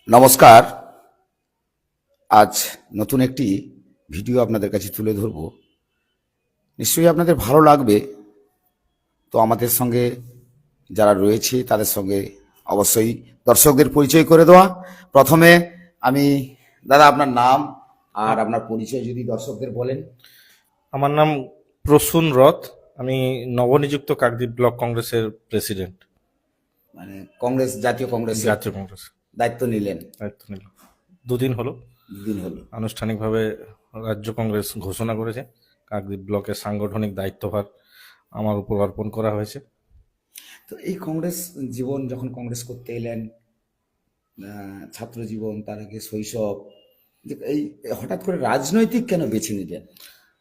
নমস্কার। আজ নতুন একটি ভিডিও আপনাদের কাছে তুলে ধরব। নিশ্চয়ই আপনাদের ভালো লাগবে। তো আমাদের সঙ্গে যারা রয়েছে তাদের সঙ্গে অবশ্যই দর্শকদের পরিচয় করে দেওয়া। প্রথমে আমি দাদা আপনার নাম আর আপনার পরিচয় যদি দর্শকদের বলেন। আমার নাম প্রসূন রথ। আমি নবনিযুক্ত কাকদ্বীপ ব্লক কংগ্রেসের প্রেসিডেন্ট। মানে কংগ্রেস, জাতীয় কংগ্রেসের জাতীয় কংগ্রেস দায়িত্ব নিলেন দায়িত্ব নিলাম। দুদিন হলো দুদিন হলো। আনুষ্ঠানিকভাবে রাজ্য কংগ্রেস ঘোষণা করেছে কাকদ্বীপ ব্লকের সাংগঠনিক দায়িত্বভার আমার উপর অর্পণ করা হয়েছে। তো এই কংগ্রেস জীবন, যখন কংগ্রেস করতে এলেন, ছাত্র জীবন, তার আগে শৈশব, যে এই হঠাৎ করে রাজনৈতিক কেন বেছে নিলেন?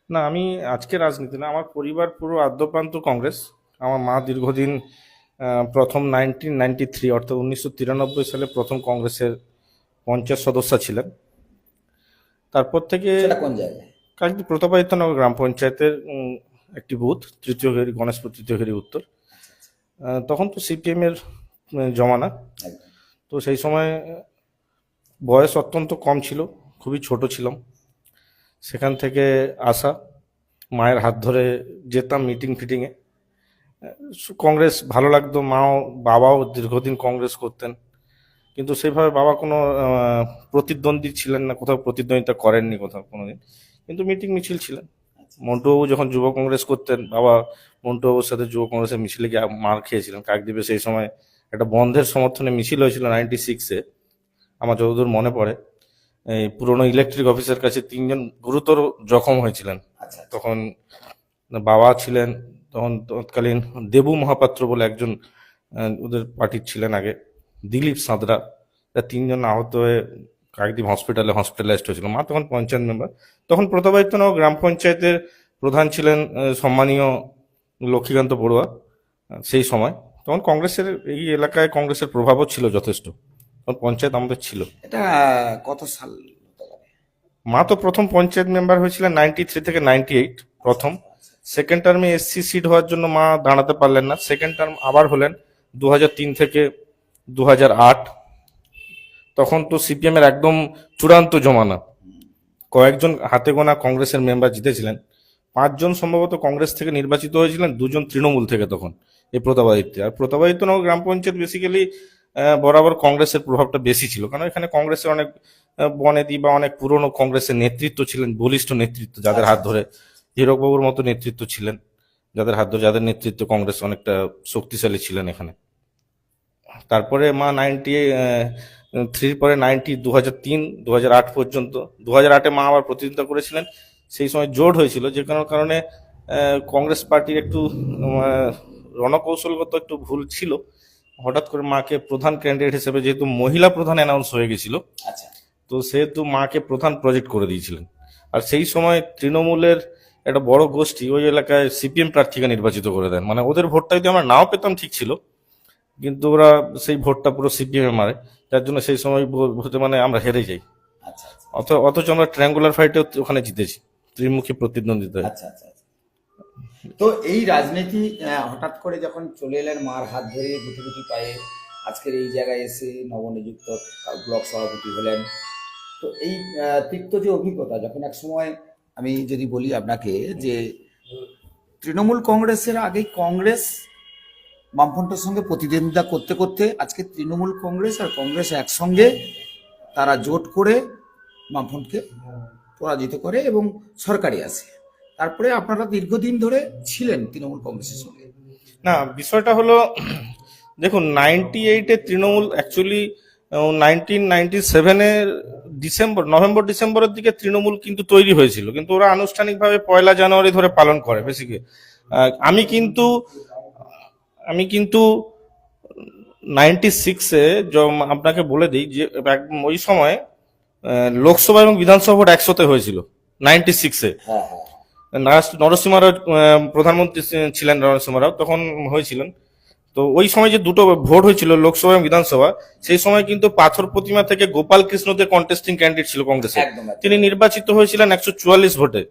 না, আমি আজকে রাজনীতি না, আমার পরিবার পুরো আদ্যপ্রান্ত কংগ্রেস। আমার মা দীর্ঘদিন প্রথম 1993 অর্থাৎ 1993 সালে প্রথম কংগ্রেসের পঞ্চায়েত সদস্য ছিলেন। তারপর থেকে সেটা কোন জায়গায়? কাকদ্বীপ প্রতাপাদিত্যনগর গ্রাম পঞ্চায়েতের একটি বুথ, তৃতীয় ঘেরি, গণেশপুর তৃতীয় ঘেরি উত্তর। তখন তো সিপিএম এর জমানা। একদম। তো সেই সময় বয়স অত্যন্ত কম ছিল, খুবই ছোট ছিলাম। সেখান থেকে আসা, মায়ের হাত ধরে যেতাম মিটিং ফিটিংয়ে। কংগ্রেস ভালো লাগতো, মাও বাবাও দীর্ঘদিন কংগ্রেস করতেন, কিন্তু সেইভাবে বাবা কোনো প্রতিদ্বন্দ্বী ছিলেন না, কোথাও প্রতিদ্বন্দ্বিতা করেননি কোথাও কোনোদিন, কিন্তু মিটিং মিছিল ছিলেন। মন্টুবাবু যখন যুব কংগ্রেস করতেন, বাবা মন্টুবাবুর সাথে যুব কংগ্রেসের মিছিলে গিয়ে মার খেয়েছিলেন। কাকদ্বীপে সেই সময় একটা বন্ধের সমর্থনে মিছিল হয়েছিল 96-এ, আমার যতদূর মনে পড়ে। এই পুরনো ইলেকট্রিক অফিসের কাছে 3 জন গুরুতর জখম হয়েছিলেন। আচ্ছা। তখন বাবা ছিলেন, তখন তৎকালীন দেবু মহাপাত্র বলে একজন ওদের পার্টির ছিলেন আগে, দিলীপ সাঁতরা, 3 জন আহত হয়ে কাকদ্বীপ হসপিটালাইজড হয়েছিল। মা তখন পঞ্চায়েত মেম্বার। তখন প্রতাপাদিত্যনগর গ্রাম পঞ্চায়েতের প্রধান ছিলেন সম্মানীয় লক্ষ্মীকান্ত বড়ুয়া। সেই সময় তখন কংগ্রেসের এই এলাকায় কংগ্রেসের প্রভাবও ছিল যথেষ্ট, তখন পঞ্চায়েত আমাদের ছিল। এটা কত সাল হতে পারে? মা তো প্রথম পঞ্চায়েত মেম্বার হয়েছিলেন 93 থেকে 98 প্রথম। সেকেন্ড টার্মে এসসি সিট হওয়ার জন্য মা দাঁড়াতে পারলেন না, সেকেন্ড টার্ম আবার হলেন 2003 থেকে 2008। তখন তো সিপিএম এর একদম চূড়ান্ত জমানা, কয়েকজন হাতে গোনা কংগ্রেসের মেম্বার জিতেছিলেন। 5 জন সম্ভবত কংগ্রেস থেকে নির্বাচিত হয়েছিলেন, 2 জন তৃণমূল থেকে তখন, এই প্রতাপাদিত্যে। আর প্রতাপাদিত্যনগর গ্রাম পঞ্চায়েত বেসিক্যালি বরাবর কংগ্রেসের প্রভাবটা বেশি ছিল, কারণ এখানে কংগ্রেসের অনেক বনেদি বা অনেক পুরনো কংগ্রেসের নেতৃত্ব ছিলেন, বলিষ্ঠ নেতৃত্ব, যাদের হাত ধরে হীরকবাবুর মতো নেতৃত্ব ছিলেন, যাদের হাত ধরে, যাদের নেতৃত্বে কংগ্রেস অনেকটা শক্তিশালী ছিলেন এখানে। তারপরে মা 93 পরে 2003-2008 পর্যন্ত, 2008-এ মা আবার প্রতিদ্বন্দ্বিতা করেছিলেন। সেই সময় জোট হয়েছিল, যে কোনো কারণে কংগ্রেস পার্টির একটু রণকৌশলগত একটু ভুল ছিল। হঠাৎ করে মাকে প্রধান ক্যান্ডিডেট হিসেবে, যেহেতু মহিলা প্রধান অ্যানাউন্স হয়ে গেছিল, আচ্ছা। তো সেহেতু মাকে প্রধান প্রজেক্ট করে দিয়েছিলেন। আর সেই সময় তৃণমূলের একটা বড় গোষ্ঠী ওই এলাকায় সিপিএম প্রার্থীকে নির্বাচিত করে দেন। মানে ওদের ভোটটা যদি আমরা নাও পেতাম ঠিক ছিল, কিন্তু ওরা সেই ভোটটা পুরো সিপিএম এ মারে, যার জন্য সেই সময় ভোটে মানে আমরা হেরে যাই। আচ্ছা। অথচ আমরা ট্রায়াঙ্গুলার ফাইটে ওখানে জিতেছি, ত্রিমুখী প্রতিদ্বন্দ্বিতায়। আচ্ছা। আচ্ছা। তো এই রাজনীতি হঠাৎ করে যখন চলে এলেন মার হাত ধরে গুটি গুটি পায়ে, আজকের এই জায়গায় এসে নবনিযুক্ত ব্লক সভাপতি হলেন। তো এই তিক্ত যে অভিজ্ঞতা, যখন এক সময় আমি যদি বলি আপনাকে যে তৃণমূল কংগ্রেসের আগে কংগ্রেস বামফ্রন্টের সঙ্গে প্রতিদ্বন্দ্বিতা করতে করতে আজকে তৃণমূল কংগ্রেস আর কংগ্রেস একসঙ্গে তারা জোট করে বামফ্রন্টকে পরাজিত করে এবং সরকারে আসে। তারপরে আপনারা দীর্ঘদিন ধরে ছিলেন তৃণমূল কংগ্রেসের সঙ্গে। না, বিষয়টা হলো, দেখুন 98-এ তৃণমূল অ্যাকচুয়ালি 1997-এর নভেম্বর ডিসেম্বরের দিকে তৃণমূল কিন্তু তৈরি হয়েছিল, কিন্তু ওরা আনুষ্ঠানিকভাবে 1 জানুয়ারি ধরে পালন করে বেসিক্যালি। আমি কিন্তু 96-এ আপনাকে বলে দিই যে ওই সময় লোকসভা এবং বিধানসভা ভোট একসাথে হয়েছিল 96-এ। হ্যাঁ। নরসিংহ রাও প্রধানমন্ত্রী ছিলেন, নরসিংহ রাও তখন হয়েছিলেন। তো ওই সময় যে দুটো ভোট হয়েছিল, লোকসভা এবং বিধানসভা, সেই সময় কিন্তু পাথর প্রতিমা থেকে গোপাল কৃষ্ণ দে কন্টেস্টিং ক্যান্ডিডেট ছিল কংগ্রেসের। তিনি নির্বাচিত হয়েছিলেন 144 ভোটে।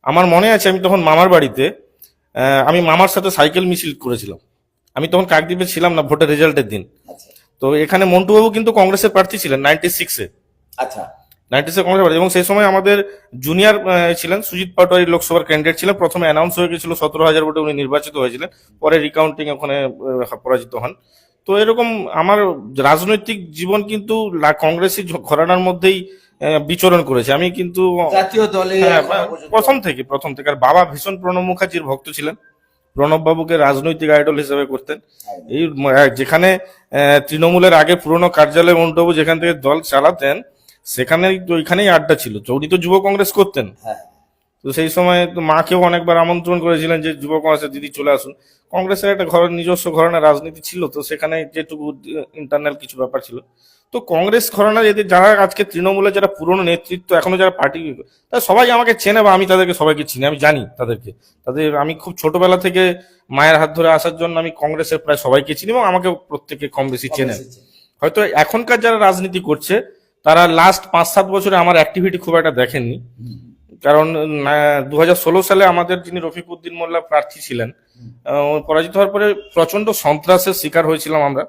আমার মনে আছে, আমি তখন মামার বাড়িতে, আমি মামার সাথে সাইকেল মিছিল করেছিলাম। আমি তখন কাকদ্বীপে ছিলাম না ভোটের রেজাল্টের দিন। তো এখানে মন্টুবাবু কিন্তু কংগ্রেসের প্রার্থী ছিলেন 96-এ, আচ্ছা 96 কংগ্রেস প্রার্থী, এবং সেই সময় আমাদের জুনিয়র ছিলেন সুজিত পাটোয়ারি, লোকসভার ক্যান্ডিডেট ছিলেন। প্রথমে অ্যানাউন্স হয়ে গেছিল 17,000 ভোটে উনি নির্বাচিত হয়েছিলেন, পরে রিকাউন্টিং ওখানে পরাজিত হন। তো এরকম আমার রাজনৈতিক জীবন কিন্তু কংগ্রেসী ঘরানার মধ্যেই বিচরণ করেছে। আমি কিন্তু জাতীয় দলে হ্যাঁ, এখনো পর্যন্ত- প্রথম থেকে আর বাবা ভীষণ প্রণব মুখার্জির ভক্ত ছিলেন, প্রণব বাবুকে রাজনৈতিক আইডল হিসেবে করতেন। এই যেখানে তৃণমূলের আগে পুরনো কার্যালয় মন্টুবাবু যেখান থেকে দল চালাতেন, সেখানেই তো ওইখানেই আড্ডা ছিল। উনি তো যুব কংগ্রেস করতেন, হ্যাঁ তো সেই সময় তো মাকেও অনেকবার আমন্ত্রণ করেছিলেন যে যুব কংগ্রেসের দিদি চলে আসুন। কংগ্রেসের একটা নিজস্ব ঘরানার রাজনীতি ছিল, তো সেখানে যেটুকু ইন্টারনাল কিছু ব্যাপার ছিল। তো কংগ্রেস ঘরানার এদের যারা আজকে তৃণমূলে যারা পুরনো নেতৃত্ব এখনো যারা পার্টি, তারা সবাই আমাকে চেনে বা আমি তাদেরকে সবাইকে চিনি, আমি জানি তাদেরকে। আমি খুব ছোটবেলা থেকে মায়ের হাত ধরে আসার জন্য আমি কংগ্রেসের প্রায় সবাইকে চিনি এবং আমাকে প্রত্যেকে কম বেশি চেনে। হয়তো এখনকার যারা রাজনীতি করছে তারা লাস্ট 5-7 বছরে আমার অ্যাক্টিভিটি খুব একটা দেখেননি, কারণ 2016 সালে আমাদের যিনি রফিকুদ্দিন মোল্লা প্রার্থী ছিলেন, পরাজিত হওয়ার পরে প্রচন্ড সন্ত্রাসের শিকার হয়েছিলাম আমরা।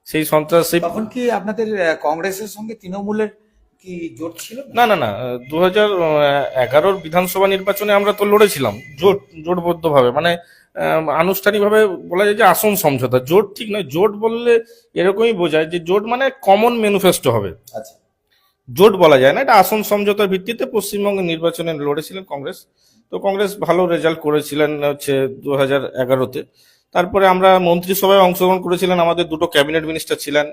সেই সন্ত্রাসী তখন কি আপনাদের কংগ্রেসের সঙ্গে তৃণমূলের কি জোট ছিল? না, 2011 বিধানসভা নির্বাচনে আমরা তো লড়েছিলাম জোটবদ্ধ ভাবে, মানে আনুষ্ঠানিকভাবে বলা যায় যে আসন সমঝোতা। জোট ঠিক নয়, জোট বললে এরকমই বোঝায় যে জোট মানে কমন ম্যানিফেস্টো হবে, আচ্ছা জোট বলা যায় না। এটা আসন সমঝোতার ভিত্তিতে পশ্চিমবঙ্গ নির্বাচনে লড়েছিলেন কংগ্রেস। তো কংগ্রেস ভালো রেজাল্ট করেছিলেন হচ্ছে 2011-তে। তারপরে আমরা মন্ত্রিসভায় অংশগ্রহণ করেছিলেন, আমাদের 2টো ক্যাবিনেট মিনিস্টার ছিলেন,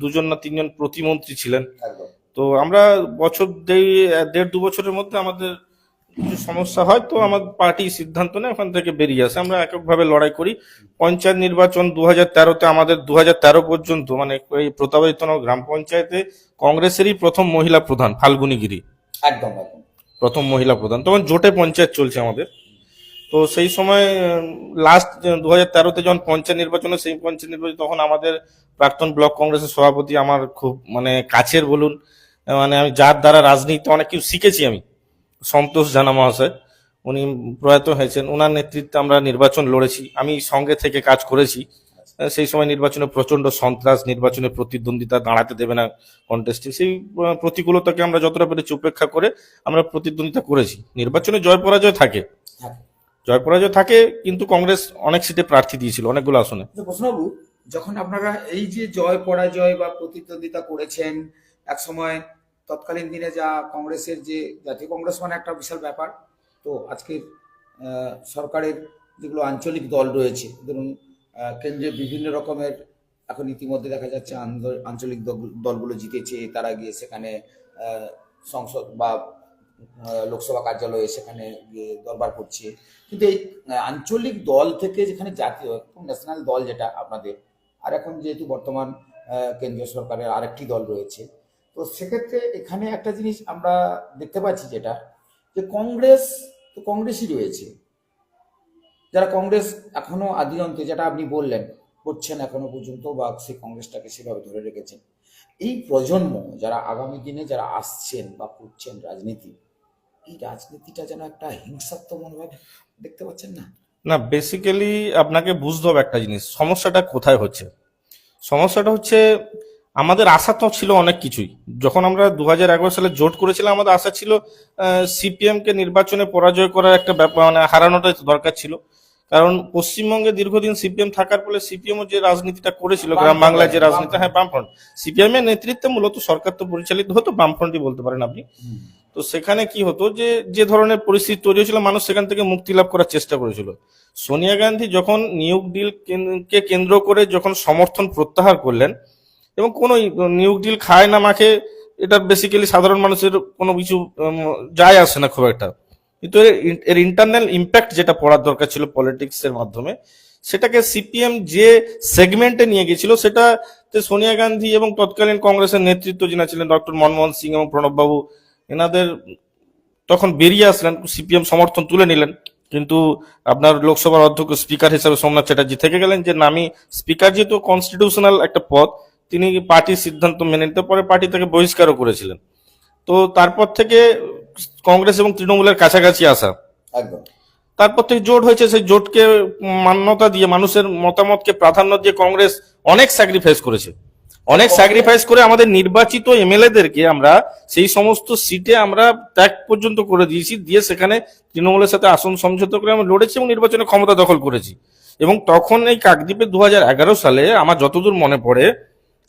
2জন না 3জন প্রতিমন্ত্রী ছিলেন। একদম তো আমরা বছর 1.5-2 বছরের মধ্যে আমাদের কিছু সমস্যা হয়, তো আমাদের পার্টি সিদ্ধান্ত নেয় ওখান থেকে বেরিয়ে আসে, আমরা এককভাবে লড়াই করি। পঞ্চায়েত নির্বাচন 2013-তে আমাদের 2013 পর্যন্ত, মানে এই প্রতাপাদিত্যনগর গ্রাম পঞ্চায়েতে কংগ্রেসেরই প্রথম মহিলা প্রধান ফাল্গুনী গিরি, একদম একদম প্রথম মহিলা প্রধান। তখন জোটে পঞ্চায়েত চলছে আমাদের। তো সেই সময় লাস্ট 2013-তে যখন পঞ্চায়েত নির্বাচন, সেই পঞ্চায়েত নির্বাচন তখন আমাদের প্রাক্তন ব্লক কংগ্রেসের সভাপতি আমার খুব মানে কাছের বলুন, মানে আমি যার দ্বারা রাজনীতি অনেক কিছু শিখেছি আমি, সন্তোষ জানা মহাশয়, উনি প্রয়াত হয়েছেন, ওনার নেতৃত্বে আমরা নির্বাচন লড়েছি, আমি সঙ্গে থেকে কাজ করেছি। সেই সময় নির্বাচনে প্রচন্ড সন্ত্রাস, নির্বাচনে প্রতিদ্বন্দ্বিতা দাঁড়াতে দেবে না কন্টেস্টে, সেই প্রতিকূলতাকে আমরা যতটা পেরেছি উপেক্ষা করে আমরা প্রতিদ্বন্দ্বিতা করেছি। নির্বাচনে জয় পরাজয় থাকে, হ্যাঁ। জয় পরাজয় থাকে, কিন্তু কংগ্রেস অনেক সিটে প্রার্থী দিয়েছিল, অনেকগুলো আসনে। আচ্ছা, প্রশ্নবাবু, যখন আপনারা এই যে জয় পরাজয় বা প্রতিদ্বন্দ্বিতা করেছেন, এক সময় তৎকালীন দিনে যা কংগ্রেসের যে জাতীয় কংগ্রেস মানে একটা বিশাল ব্যাপার, তো আজকের সরকারের যেগুলো আঞ্চলিক দল রয়েছে, ধরুন কেন্দ্রে বিভিন্ন রকমের, এখন ইতিমধ্যে দেখা যাচ্ছে আঞ্চলিক দলগুলো জিতেছে, তারা গিয়ে সেখানে সংসদ বা লোকসভা কার্যালয়ে সেখানে গিয়ে দরবার করছে। কিন্তু এই আঞ্চলিক দল থেকে যেখানে জাতীয় ন্যাশনাল দল যেটা আপনাদের, আর এখন যেহেতু বর্তমান কেন্দ্রীয় সরকারের আরেকটি দল রয়েছে, তো সেক্ষেত্রে এখানে একটা জিনিস আমরা দেখতে পাচ্ছি যেটা, যে কংগ্রেস তো কংগ্রেসই রয়েছে, যারা কংগ্রেস এখনো আদি অন্তে, যেটা আপনি বললেন করছেন এখনো পর্যন্ত, বা সেই কংগ্রেসটাকে সেভাবে ধরে রেখেছেন। এই প্রজন্ম যারা আগামী দিনে যারা আসছেন বা করছেন রাজনীতি, এই রাজনীতিটা যেন একটা হিংসাত্মক মনোভাব দেখতে পাচ্ছেন না? না, বেসিক্যালি আপনাকে বুঝতে হবে একটা জিনিস, সমস্যাটা কোথায় হচ্ছে। সমস্যাটা হচ্ছে আমাদের আশা তো ছিল অনেক কিছুই। যখন আমরা 2011 সালে জোট করেছিলাম, আমাদের আশা ছিল সিপিএম কে নির্বাচনে পরাজয় করার একটা ব্যাপার, মানে হারানোটাই দরকার ছিল। কারণ পশ্চিমবঙ্গে দীর্ঘদিন সিপিএম থাকার ফলে সিপিএম যে রাজনীতিটা করেছিল, গ্রাম বাংলায় যে রাজনীতি, হ্যাঁ বামফ্রন্ট, সিপিএম এর নেতৃত্বে মূলত সরকার তো পরিচালিত হতো, বামফ্রন্টই বলতে পারেন আপনি। তো সেখানে কি হতো, যে যে ধরনের পরিস্থিতি তৈরি হয়েছিল, মানুষ সেখান থেকে মুক্তি লাভ করার চেষ্টা করেছিল। সোনিয়া গান্ধী যখন নিয়োগ ডিল কে কেন্দ্র করে যখন সমর্থন প্রত্যাহার করলেন, এবং কোনো নিয়োগ ডিল খায় না মাখে, এটা বেসিক্যালি সাধারণ মানুষের কোনো কিছু যায় আসে না খুব একটা, কিন্তু এর ইন্টারনাল ইম্প্যাক্ট যেটা পড়ার দরকার ছিল পলিটিক্স এর মাধ্যমে, সেটাকে সিপিএম যে সেগমেন্টে নিয়ে গেছিল, সেটাতে সোনিয়া গান্ধী এবং তৎকালীন কংগ্রেসের নেতৃত্ব যিনি ছিলেন ডক্টর মনমোহন সিং এবং প্রণব বাবু, এনাদের তখন বেরিয়ে আসলেন, সিপিএম সমর্থন তুলে নিলেন। কিন্তু আপনার লোকসভার অধ্যক্ষ স্পিকার হিসেবে সোমনাথ চ্যাটার্জি থেকে গেলেন, যে নামি স্পিকার যেহেতু কনস্টিটিউশনাল একটা পদ, তিনি পার্টির সিদ্ধান্ত মেনে নিতে, পরে পার্টি থেকে বহিষ্কারও করেছিলেন। তো তারপর থেকে কংগ্রেস এবং তৃণমূলের কাছাকাছি আসা, একদম তারপর থেকে জোট হয়েছে, সেই জোটকে মান্যতা দিয়ে মানুষের মতামতকে প্রাধান্য দিয়ে কংগ্রেস অনেক স্যাক্রিফাইস করেছে। অনেক স্যাক্রিফাইস করে আমাদের নির্বাচিত এমএলএদেরকে আমরা সেই সমস্ত সিটে আমরা ত্যাগ পর্যন্ত করে দিয়েছি, দিয়ে সেখানে তৃণমূলের সাথে আসন সমঝোতা করে আমরা লড়েছি এবং নির্বাচনে ক্ষমতা দখল করেছি। এবং তখন এই কাকদ্বীপে 2011 সালে আমার যতদূর মনে পড়ে,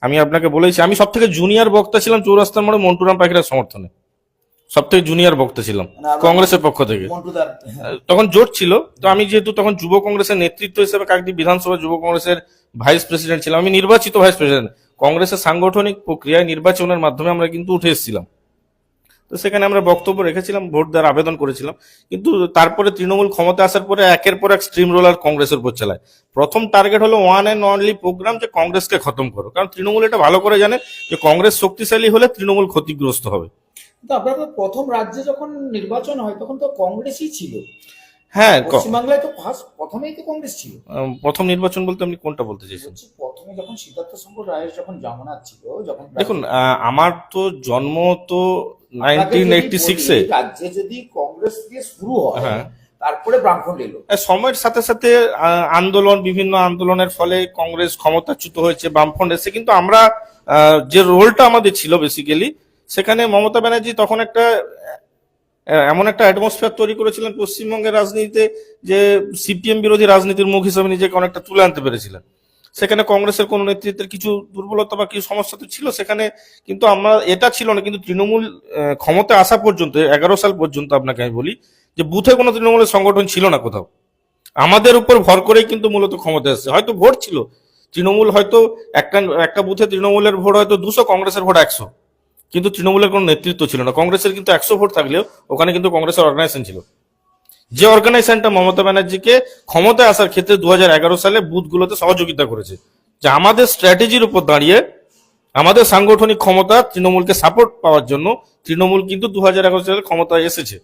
আমি আপনাকে বলেছি, আমি সব থেকে জুনিয়র বক্তা ছিলাম চৌরাস্তার মোড়ে মন্টুরাম পাখিরার সমর্থনে, সব থেকে জুনিয়র বক্তা ছিলাম মানে আপনার কংগ্রেসের পক্ষ থেকে। মন্টুদার তখন জোট ছিল, তো আমি যেহেতু তখন যুব কংগ্রেসের নেতৃত্ব হিসেবে কাকদ্বীপ বিধানসভা যুব কংগ্রেসের ভাইস প্রেসিডেন্ট ছিলাম, আমি নির্বাচিত ভাইস প্রেসিডেন্ট। কংগ্রেসের সাংগঠনিক প্রক্রিয়ায় নির্বাচনের মাধ্যমে আমরা কিন্তু উঠে এসেছিলাম, তো সেখানে আমরা বক্তব্য রেখেছিলাম, ভোট দেওয়ার আবেদন করেছিলাম। কিন্তু তারপরে তৃণমূল ক্ষমতা আসার পরে একের পর এক স্ট্রিম রোলার কংগ্রেসের উপর চালায়। প্রথম টার্গেট হলো ওয়ান অ্যান্ড অনলি প্রোগ্রাম, যে কংগ্রেসকে খতম করো, কারণ তৃণমূল এটা ভালো করে জানে যে কংগ্রেস শক্তিশালী হলে তৃণমূল ক্ষতিগ্রস্ত হবে। তো আপনাদের প্রথম রাজ্যে যখন নির্বাচন হয় তখন তো কংগ্রেসই ছিল, হ্যাঁ, পশ্চিমবাংলায় তো প্রথমেই তো কংগ্রেস ছিল। প্রথম নির্বাচন বলতে আপনি কোনটা বলতে চাইছেন? বলছি, প্রথমে যখন সিদ্ধার্থ শঙ্কর রায়ের যখন জামানত ছিল, যখন দেখুন, আমার তো জন্ম তো আপনাকে যদি 1986-এ। বলি, রাজ্যে যদি কংগ্রেস দিয়ে শুরু হয়, হ্যাঁ, তারপরে বামফ্রন্ট এলো। সময়ের সাথে সাথে আন্দোলন, বিভিন্ন আন্দোলনের ফলে কংগ্রেস ক্ষমতাচ্যুত হয়েছে, বামফ্রন্ট এসে, কিন্তু আমরা যে রোলটা আমাদের ছিল বেসিক্যালি, সেখানে মমতা ব্যানার্জি তখন একটা এমন একটা অ্যাটমসফিয়ার তৈরি করেছিলেন পশ্চিমবঙ্গের রাজনীতিতে, যে সিপিএম বিরোধী রাজনীতির মুখ হিসেবে নিজেকে অনেকটা তুলে আনতে পেরেছিলেন। সেখানে কংগ্রেসের কোনো নেতৃত্বের কিছু দুর্বলতা বা কিছু সমস্যা তো ছিল সেখানে, কিন্তু আমরা এটা ছিল না। কিন্তু তৃণমূল ক্ষমতায় আসা পর্যন্ত 11 সাল পর্যন্ত আপনাকে আমি বলি যে বুথে কোনো তৃণমূলের সংগঠন ছিল না কোথাও। আমাদের উপর ভর করেই কিন্তু মূলত ক্ষমতায় আসছে। হয়তো ভোট ছিল, তৃণমূল হয়তো একটা একটা বুথে তৃণমূলের ভোট হয়তো 200, কংগ্রেসের ভোট 100, কিন্তু তৃণমূলের কোনো নেতৃত্ব ছিল না। কংগ্রেসের কিন্তু 100 ভোট থাকলেও ওখানে কিন্তু কংগ্রেসের অর্গানাইজেশন ছিল, যে অর্গানাইজেশনটা মমতা ব্যানার্জিকে ক্ষমতায় আসার ক্ষেত্রে 2011 সালে বুথগুলোতে সহযোগিতা করেছে, যে আমাদের স্ট্র্যাটেজির উপর দাঁড়িয়ে আমাদের সাংগঠনিক ক্ষমতা তৃণমূলকে সাপোর্ট পাওয়ার জন্য তৃণমূল কিন্তু 2011 সালে ক্ষমতায় এসেছে।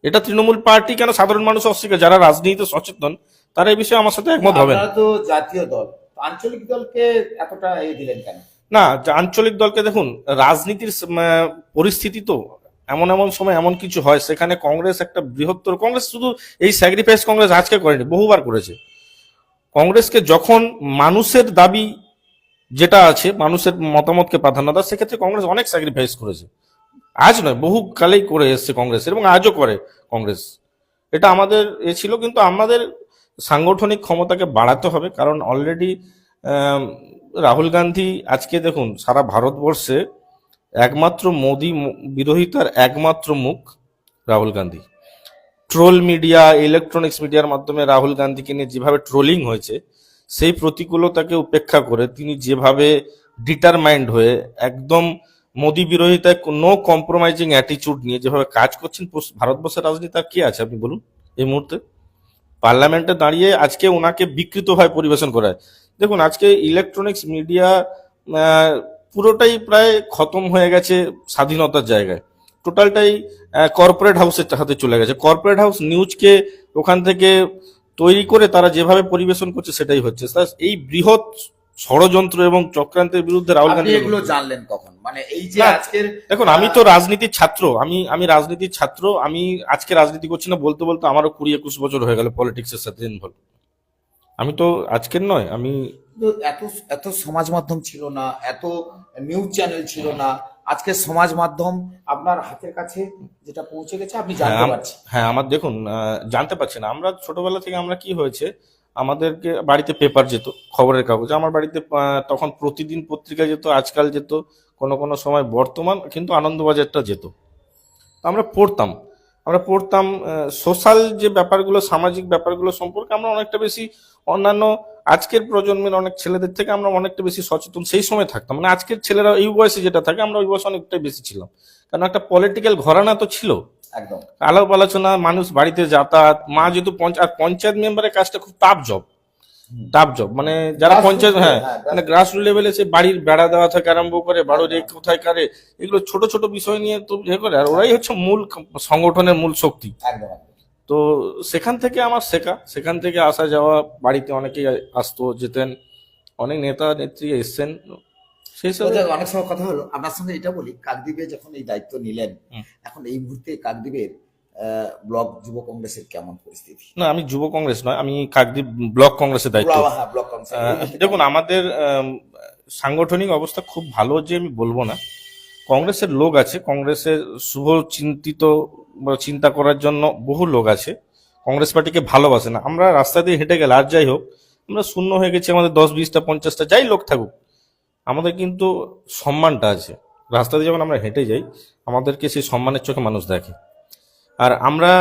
এটা তৃণমূল পার্টি কেন সাধারণ মানুষ অস্বীকার, যারা রাজনীতিতে সচেতন তারা এই বিষয়ে আমার সাথে একমত হবেন। আপনারা তো জাতীয় দল, আঞ্চলিক দলকে এতটা দিলেন কেন? না, যে আঞ্চলিক দলকে দেখুন, রাজনীতির পরিস্থিতি তো এমন এমন সময় এমন কিছু হয়, সেখানে কংগ্রেস একটা বৃহত্তর, কংগ্রেস শুধু এই স্যাক্রিফাইস কংগ্রেস আজকে করেনি, বহুবার করেছে। কংগ্রেসকে যখন মানুষের দাবি যেটা আছে, মানুষের মতামতকে প্রাধান্য দেয়, সেক্ষেত্রে কংগ্রেস অনেক স্যাক্রিফাইস করেছে। আজ নয়, বহু কালেই করে এসছে কংগ্রেস, এবং আজও করে কংগ্রেস। এটা আমাদের ছিল, কিন্তু আমাদের সাংগঠনিক ক্ষমতাকে বাড়াতে হবে, কারণ অলরেডি রাহুল গান্ধী আজকে দেখুন সারা ভারতবর্ষে একমাত্র মোদি বিরোধিতার একমাত্র মুখ Rahul Gandhi. Troll media, electronics মিডিয়ার মাধ্যমে রাহুল গান্ধীকে নিয়ে যেভাবে ট্রোলিং হয়েছে, সেই প্রতিকূলতাকে উপেক্ষা করে তিনি যেভাবে ডিটারমাইন্ড হয়ে একদম মোদি বিরোধিতায় নো কম্প্রোমাইজিং অ্যাটিচিউড নিয়ে যেভাবে কাজ করছেন, ভারতবর্ষের রাজনীতি আর কি আছে আপনি বলুন এই মুহূর্তে? পার্লামেন্টে দাঁড়িয়ে আজকে ওনাকে বিকৃতভাবে পরিবেশন করায়। দেখুন, আজকে ইলেকট্রনিক্স মিডিয়া পুরোটাই প্রায় খতম হয়ে গেছে স্বাধীনতার জায়গায়, টোটালটাই কর্পোরেট হাউসের হাতে চলে গেছে। কর্পোরেট হাউস নিউজকে ওখান থেকে তৈরি করে তারা যেভাবে পরিবেশন করছে সেটাই হচ্ছে। এই বৃহৎ ষড়যন্ত্র এবং চক্রান্তের বিরুদ্ধে রাহুল আপনি গান্ধী এগুলো জানলেন কখন? মানে এই যে না, আজকের দেখুন, আমি তো রাজনীতির ছাত্র, আমি রাজনীতির ছাত্র, আমি আজকে রাজনীতি করছি না, বলতে বলতে আমারও 20-21 বছর হয়ে গেল পলিটিক্সের সাথে ইনভলভ। আমি তো আজকের নয়, আমি তো এত এত সমাজ মাধ্যম ছিল না, এত নিউজ চ্যানেল ছিল না। আজকে সমাজ মাধ্যম আপনার হাতের কাছে যেটা পৌঁছে গেছে, আপনি জানতে হ্যাঁ, পারছেন। হ্যাঁ, আমার দেখুন, জানতে পারছি না। আমরা ছোটবেলা থেকে আমরা কি হয়েছে, আমাদেরকে বাড়িতে পেপার যেত, খবরের কাগজ। আমার বাড়িতে তখন প্রতিদিন পত্রিকা যেত, আজকাল যেত, কোনো কোনো সময় বর্তমান, কিন্তু আনন্দবাজারটা যেত। তো আমরা পড়তাম সোশ্যাল যে ব্যাপারগুলো, সামাজিক ব্যাপারগুলো সম্পর্কে আমরা অনেকটা বেশি অন্যান্য আজকের প্রজন্মের অনেক ছেলেদের থেকে আমরা অনেকটা বেশি সচেতন সেই সময় থাকতাম। মানে আজকের ছেলেরা এই বয়সে যেটা থাকে, আমরা ওই বয়সে অনেকটাই বেশি ছিলাম, কারণ একটা পলিটিক্যাল ঘরানা তো ছিল। একদম। আলাপ আলোচনা, মানুষ বাড়িতে যাতায়াত, মা যেহেতু পঞ্চায়েত মেম্বারের কাজটা খুব টাফ জব, মানে যারা পঞ্চায়েত, হ্যাঁ, মানে গ্রাসরুট লেভেলে সে বাড়ির বেড়া দেওয়া থেকে আরম্ভ করে বাড়ির কোথায় কারে, এগুলো ছোট ছোট বিষয় নিয়ে তো করে, আর ওরাই হচ্ছে মূল সংগঠনের মূল শক্তি। একদম। তো সেখান থেকে আমার শেখা, সেখান থেকে আসা যাওয়া, বাড়িতে অনেকেই আসতো যেতেন, অনেক নেতা নেত্রী এসছেন, সেই সব। অনেক সময় কথা হলো, আপনার সঙ্গে এটা বলি, কাকদ্বীপে যখন এই দায়িত্ব নিলেন, এখন এই মুহূর্তে কাকদ্বীপের ব্লক যুব কংগ্রেসের কেমন পরিস্থিতি? না, আমি যুব কংগ্রেস নয়, আমি কাকদ্বীপ ব্লক কংগ্রেসের দায়িত্ব। ব্লক কংগ্রেস। দেখুন, আমাদের সাংগঠনিক অবস্থা খুব ভালো যে আমি বলবো না। কংগ্রেসের লোক আছে, কংগ্রেসের শুভ চিন্তিত বা চিন্তা করার জন্য বহু লোক আছে, কংগ্রেস পার্টিকে ভালোবাসে না। আমরা রাস্তা দিয়ে হেঁটে গেলে আর যাই হোক, আমরা শূন্য হয়ে গেছি, আমাদের 10, 20টা 50টা যাই লোক থাকুক, আমাদের কিন্তু সম্মানটা আছে। রাস্তা দিয়ে যখন আমরা হেঁটে যাই, আমাদেরকে সেই সম্মানের চোখে মানুষ দেখে। আর আমরা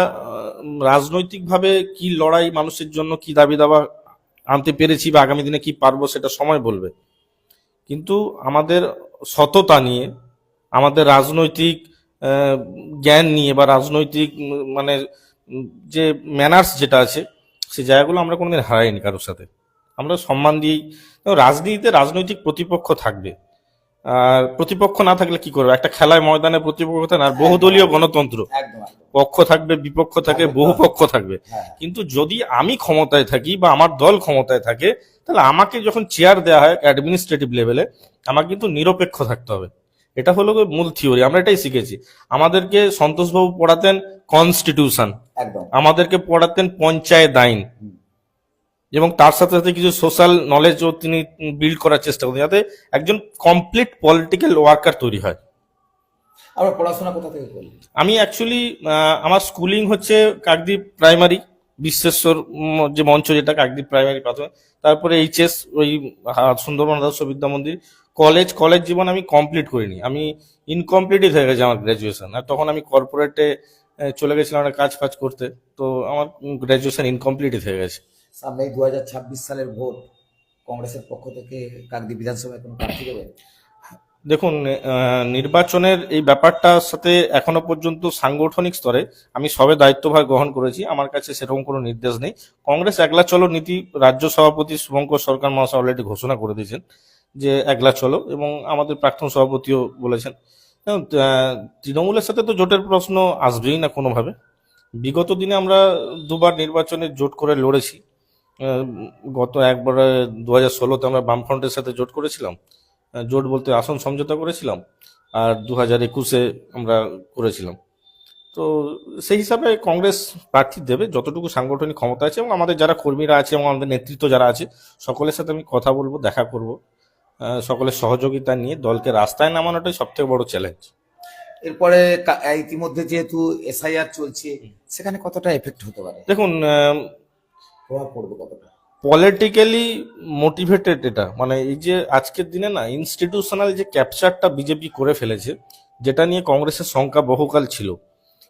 রাজনৈতিকভাবে কি লড়াই, মানুষের জন্য কি দাবি দাবা আনতে পেরেছি বা আগামী দিনে কি পারবো সেটা সময় বলবে। কিন্তু আমাদের সততা নিয়ে, আমাদের রাজনৈতিক জ্ঞান নিয়ে বা রাজনৈতিক মানে যে ম্যানার্স যেটা আছে, সেই জায়গাগুলো আমরা কোনোদিন হারাইনি কারোর সাথে। আমরা সম্মান দিই। রাজনীতিতে রাজনৈতিক প্রতিপক্ষ থাকবে, আর প্রতিপক্ষ না থাকলে কি করবে? একটা খেলায় ময়দানে প্রতিপক্ষ থাকে না, আর বহুদলীয় গণতন্ত্র, একদম একদম। পক্ষ থাকবে, বিপক্ষ থাকে, বহু পক্ষ থাকবে। হ্যাঁ, কিন্তু যদি আমি ক্ষমতায় থাকি বা আমার দল ক্ষমতায় থাকে, তাহলে আমাকে যখন চেয়ার দেওয়া হয় অ্যাডমিনিস্ট্রেটিভ লেভেলে, আমাকে কিন্তু নিরপেক্ষ থাকতে হবে। এটা হলো গিয়ে মূল থিওরি, আমরা এটাই শিখেছি। আমাদেরকে সন্তোষবাবু পড়াতেন কনস্টিটিউশন, একদম। আমাদেরকে পড়াতেন পঞ্চায়েত আইন, হুম। এবং তার সাথে সাথে কিছু সোশ্যাল নলেজও তিনি বিল্ড করার চেষ্টা করতেন, যাতে একজন কমপ্লিট পলিটিক্যাল ওয়ার্কার তৈরি হয়। আমরা পড়াশোনা কোথা থেকে করলি? আমি অ্যাকচুয়ালি আমার স্কুলিং হচ্ছে কাকদ্বীপ প্রাইমারি, বিশ্বেশ্বর যে মঞ্চ যেটা কাকদ্বীপ প্রাইমারি প্রাথমিক, তারপরে এইচএস ওই সুন্দরবন আদর্শ বিদ্যা মন্দির। কলেজ জীবন আমি কমপ্লিট করিনি, আমি ইনকমপ্লিটই হয়ে গেছে আমার গ্র্যাজুয়েশন। আর তখন আমি কর্পোরেটে চলে গেছিলাম একটা কাজ ফাজ করতে, তো আমার গ্র্যাজুয়েশন ইনকমপ্লিটই হয়ে গেছে। সামনে 2026 সালের ভোট, কংগ্রেসের পক্ষ থেকে কাকদ্বীপ বিধানসভায় কোনো প্রার্থী দেবেন? দেখুন, নির্বাচনের এই ব্যাপারটার সাথে এখনো পর্যন্ত সাংগঠনিক স্তরে আমি সবে দায়িত্বভার গ্রহণ করেছি, আমার কাছে সেরকম কোনো নির্দেশ নেই। কংগ্রেস একলা চলো নীতি রাজ্য সভাপতি শুভঙ্কর সরকার মহাশয় অলরেডি ঘোষণা করে দিয়েছেন যে একলা চলো, এবং আমাদের প্রাক্তন সভাপতিও বলেছেন। এখন, তৃণমূলের সাথে তো জোটের প্রশ্ন আসবেই না কোনোভাবে। বিগত দিনে আমরা দুবার নির্বাচনে জোট করে লড়েছি। আহ, গত একবারে 2016-তে আমরা বামফ্রন্টের সাথে জোট করেছিলাম, জোট বলতে আসন সমঝোতা করেছিলাম, আর 2021-এ আমরা করেছিলাম। তো সেই হিসাবে কংগ্রেস প্রার্থী দেবে যতটুকু সাংগঠনিক ক্ষমতা আছে, এবং আমাদের যারা কর্মীরা আছে এবং আমাদের নেতৃত্ব যারা আছে, সকলের সাথে আমি কথা বলবো, দেখা করব। সকলের সহযোগিতা নিয়ে দলকে রাস্তায় নামানোটাই সব থেকে বড় চ্যালেঞ্জ। এরপরে ইতিমধ্যে যেহেতু এসআইআর চলছে, সেখানে কতটা এফেক্ট হতে পারে, দেখুন, প্রভাব পড়বে কতটা? পলিটিক্যালি মোটিভেটেড এটা, মানে এই যে আজকের দিনে না ইনস্টিটিউশনাল যে ক্যাপচারটা বিজেপি করে ফেলেছে, যেটা নিয়ে কংগ্রেসের শঙ্কা বহুকাল ছিল।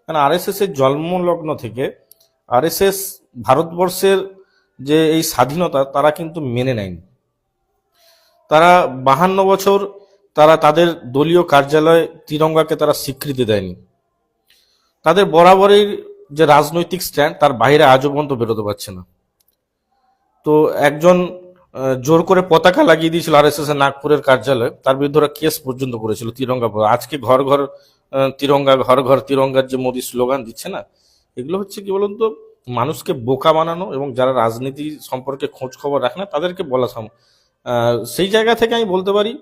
কারণ আরএসএস এর জন্মলগ্ন থেকে আরএসএস ভারতবর্ষের যে এই স্বাধীনতা তারা কিন্তু মেনে নেয়নি। তারা 52 বছর তারা তাদের দলীয় কার্যালয়ে তিরঙ্গাকে তারা স্বীকৃতি দেয়নি। তাদের বরাবরই যে রাজনৈতিক স্ট্যান্ড, তার বাইরে আজও পর্যন্ত বেরোতে পারছে না। তো একজন জোর করে পতাকা লাগিয়ে দিয়েছিল আরএসএস এর নাগপুরের কার্যালয়ে, তার বিরুদ্ধে ওরা কেস পর্যন্ত করেছিল তিরঙ্গা। আজকে ঘর ঘর তিরঙ্গা, ঘর ঘর তিরঙ্গার যে মোদী স্লোগান দিচ্ছে না, এগুলো হচ্ছে কি বলুন তো, মানুষকে বোকা বানানো, এবং যারা রাজনীতি সম্পর্কে খোঁজ খবর রাখে না তাদেরকে বলা সেই জায়গা থেকে আমি বলতে পারি